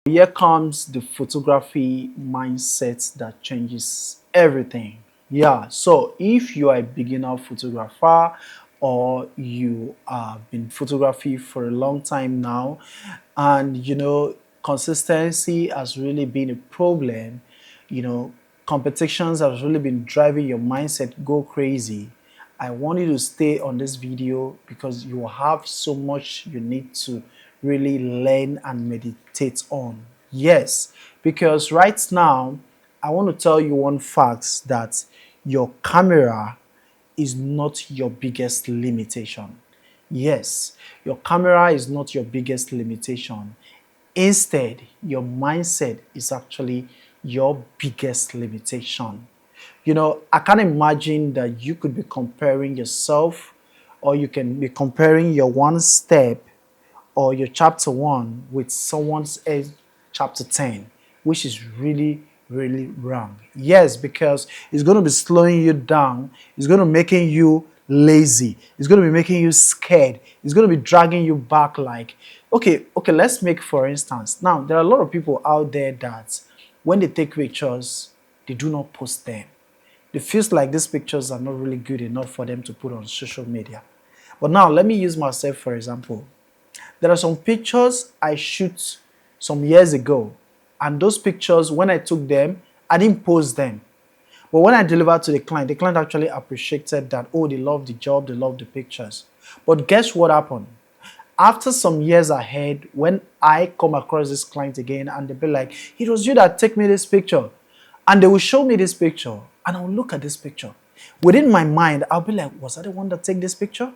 Here comes the photography mindset that changes everything. Yeah, so if you are a beginner photographer or you have been photography for a long time now, and consistency has really been a problem, you know, competitions has really been driving your mindset go crazy. I want you to stay on this video because you have so much you need to really learn and meditate on. Yes, because right now I want to tell you one fact that your camera is not your biggest limitation. Yes, your camera is not your biggest limitation. Instead, your mindset is actually your biggest limitation. I can't imagine that you could be comparing yourself or you can be comparing your one step or your chapter 1 with someone's else chapter 10, which is really, really wrong. Yes, because it's going to be slowing you down, it's going to be making you lazy, it's going to be making you scared, it's going to be dragging you back. Like, okay, let's make for instance. Now, there are a lot of people out there that when they take pictures, they do not post them. It feels like these pictures are not really good enough for them to put on social media. But now, let me use myself for example. There are some pictures I shoot some years ago, and those pictures, when I took them, I didn't post them. But when I delivered to the client actually appreciated that, oh, they love the job, they love the pictures. But guess what happened? After some years ahead, when I come across this client again and they'll be like, it was you that took me this picture. And they will show me this picture and I'll look at this picture. Within my mind, I'll be like, was I the one that took this picture?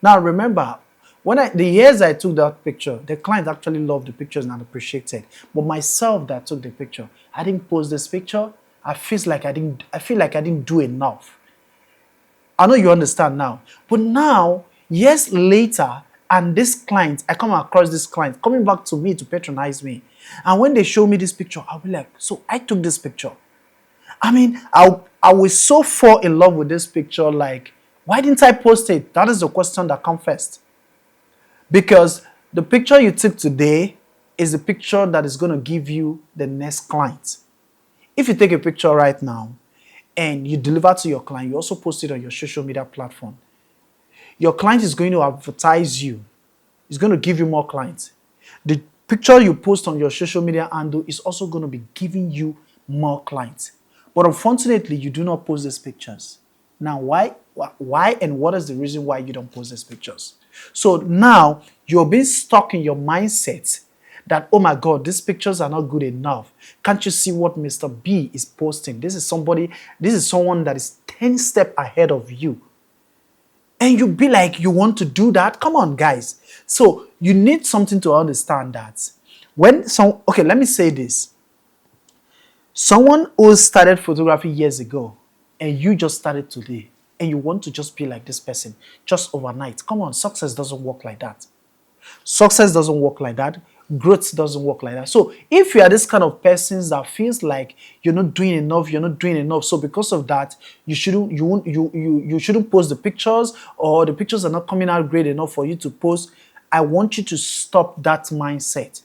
Now remember, the years I took that picture, the client actually loved the pictures and appreciated. But myself that took the picture, I didn't post this picture. I feel like I didn't do enough. I know you understand now. But now, years later, and this client, I come across this client coming back to me to patronize me. And when they show me this picture, I'll be like, so I took this picture. I mean, I was so fall in love with this picture, like, why didn't I post it? That is the question that comes first. Because the picture you took today is the picture that is going to give you the next client. If you take a picture right now and you deliver to your client, you also post it on your social media platform. Your client is going to advertise you. It's going to give you more clients. The picture you post on your social media handle is also going to be giving you more clients. But unfortunately, you do not post these pictures. Now, why? Why and what is the reason why you don't post these pictures? So now you're being stuck in your mindset that, oh my God, these pictures are not good enough. Can't you see what Mr. B is posting? This is someone that is 10 steps ahead of you. And you be like, you want to do that? Come on, guys. So you need something to understand that. Okay, let me say this. Someone who started photography years ago and you just started today and you want to just be like this person just overnight. Come on, success doesn't work like that. Success doesn't work like that. Growth doesn't work like that. So if you are this kind of person that feels like you're not doing enough, so because of that, you shouldn't post the pictures, or the pictures are not coming out great enough for you to post. I want you to stop that mindset.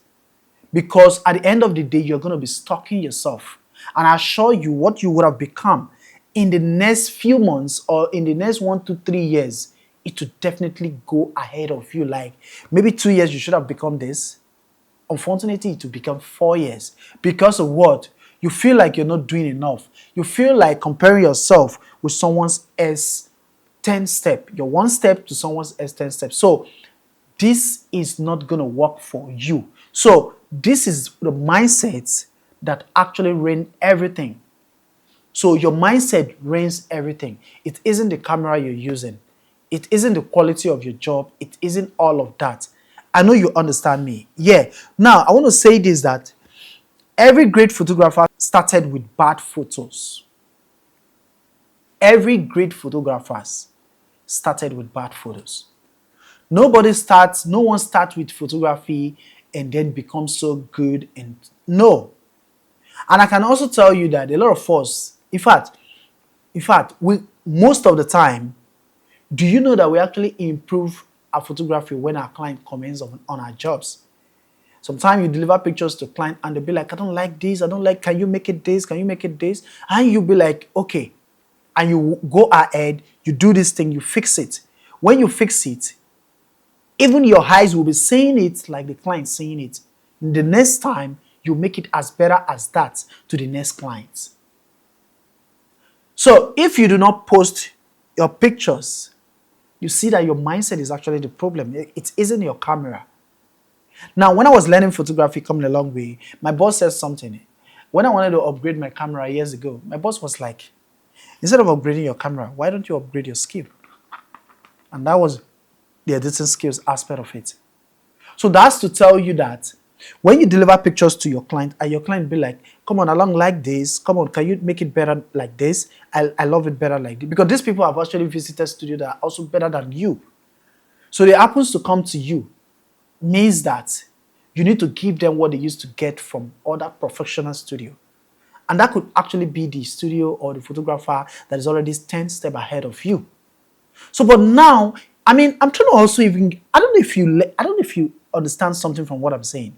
Because at the end of the day, you're going to be stalking yourself. And I assure you, what you would have become in the next few months or in the next 1 to 3 years, it will definitely go ahead of you. Like maybe 2 years, you should have become this. Unfortunately, it will become 4 years. Because of what? You feel like you're not doing enough. You feel like comparing yourself with someone's else 10 step. You're 1 step to someone's else 10 steps. So this is not going to work for you. So this is the mindset that actually reigns everything. So your mindset reigns everything. It isn't the camera you're using. It isn't the quality of your job. It isn't all of that. I know you understand me. Yeah. Now, I want to say this, that every great photographer started with bad photos. Every great photographer started with bad photos. No one starts with photography and then becomes so good, and no. And I can also tell you that a lot of us, in fact, we most of the time, do you know that we actually improve our photography when our client comments on our jobs? Sometimes you deliver pictures to client and they'll be like, I don't like this, I don't like, can you make it this, can you make it this? And you'll be like, okay. And you go ahead, you do this thing, you fix it. When you fix it, even your eyes will be seeing it like the client seeing it. The next time, you make it as better as that to the next client. So if you do not post your pictures, you see that your mindset is actually the problem. It isn't your camera. Now, when I was learning photography coming a long way, my boss said something. When I wanted to upgrade my camera years ago, my boss was like, instead of upgrading your camera, why don't you upgrade your skill? And that was the editing skills aspect of it. So that's to tell you that when you deliver pictures to your client and your client be like, come on, along like this, come on, can you make it better like this? I love it better like this. Because these people have actually visited studio that are also better than you. So they happens to come to you, means that you need to give them what they used to get from other professional studio. And that could actually be the studio or the photographer that is already 10 steps ahead of you. So, but now, I mean, I'm trying to also even, I don't know if you understand something from what I'm saying.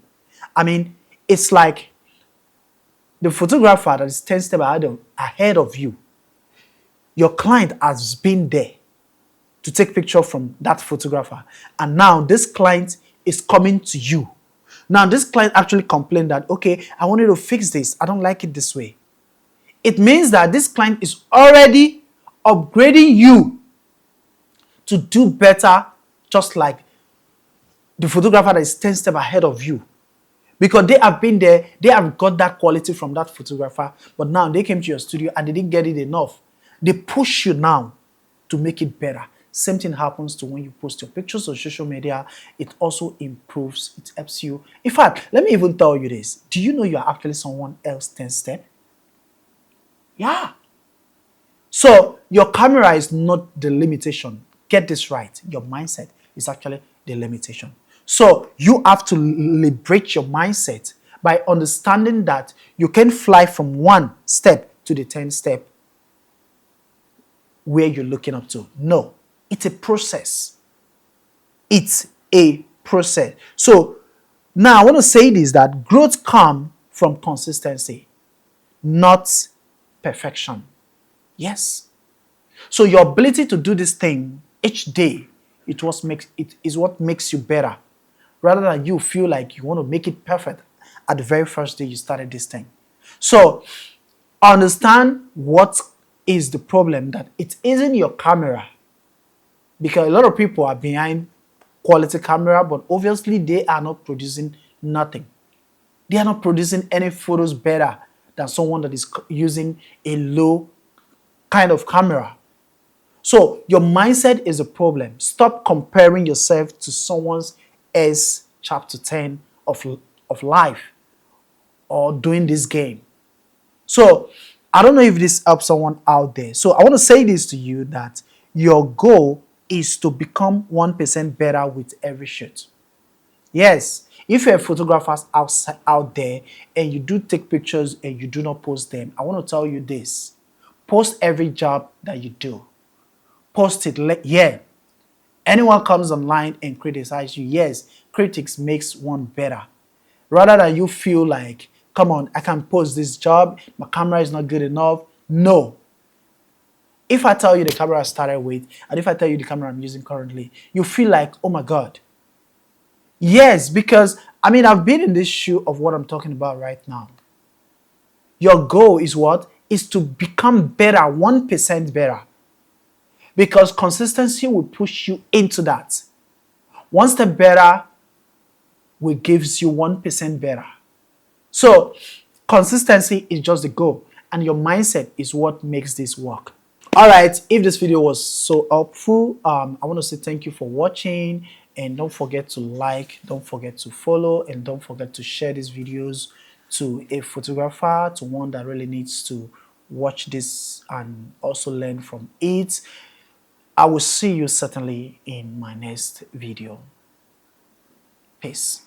I mean, it's like the photographer that is 10 steps ahead of you. Your client has been there to take picture from that photographer. And now this client is coming to you. Now this client actually complained that, okay, I wanted to fix this. I don't like it this way. It means that this client is already upgrading you to do better, just like the photographer that is 10 steps ahead of you. Because they have been there, they have got that quality from that photographer, but now they came to your studio and they didn't get it enough. They push you now to make it better. Same thing happens to when you post your pictures on social media. It also improves, it helps you. In fact, let me even tell you this. Do you know you are actually someone else 10 step? Yeah. So your camera is not the limitation. Get this right. Your mindset is actually the limitation. So you have to liberate your mindset by understanding that you can fly from one step to the 10 step where you're looking up to. No, it's a process. It's a process. So now I want to say this, that growth comes from consistency, not perfection. Yes. So your ability to do this thing each day, it is what makes you better. Rather than you feel like you want to make it perfect at the very first day you started this thing. So understand what is the problem, that it isn't your camera. Because a lot of people are behind quality camera, but obviously they are not producing nothing. They are not producing any photos better than someone that is using a low kind of camera. So your mindset is a problem. Stop comparing yourself to someone's else chapter 10 of life or doing this game. So I don't know if this helps someone out there. So I want to say this to you, that your goal is to become 1% better with every shoot. Yes, if you're a photographer out there and you do take pictures and you do not post them, I want to tell you this. Post every job that you do. Post it. Yeah. Anyone comes online and criticizes you, yes, critics makes one better. Rather than you feel like, come on, I can post this job, my camera is not good enough. No. If I tell you the camera I started with, and if I tell you the camera I'm using currently, you feel like, oh my God. Yes, because, I mean, I've been in this shoe of what I'm talking about right now. Your goal is what? Is to become better, 1% better. Because consistency will push you into that. One step better will gives you 1% better. So consistency is just the goal, and your mindset is what makes this work. All right, if this video was so helpful, I want to say thank you for watching, and don't forget to like, don't forget to follow, and don't forget to share these videos to a photographer, to one that really needs to watch this and also learn from it. I will see you certainly in my next video. Peace.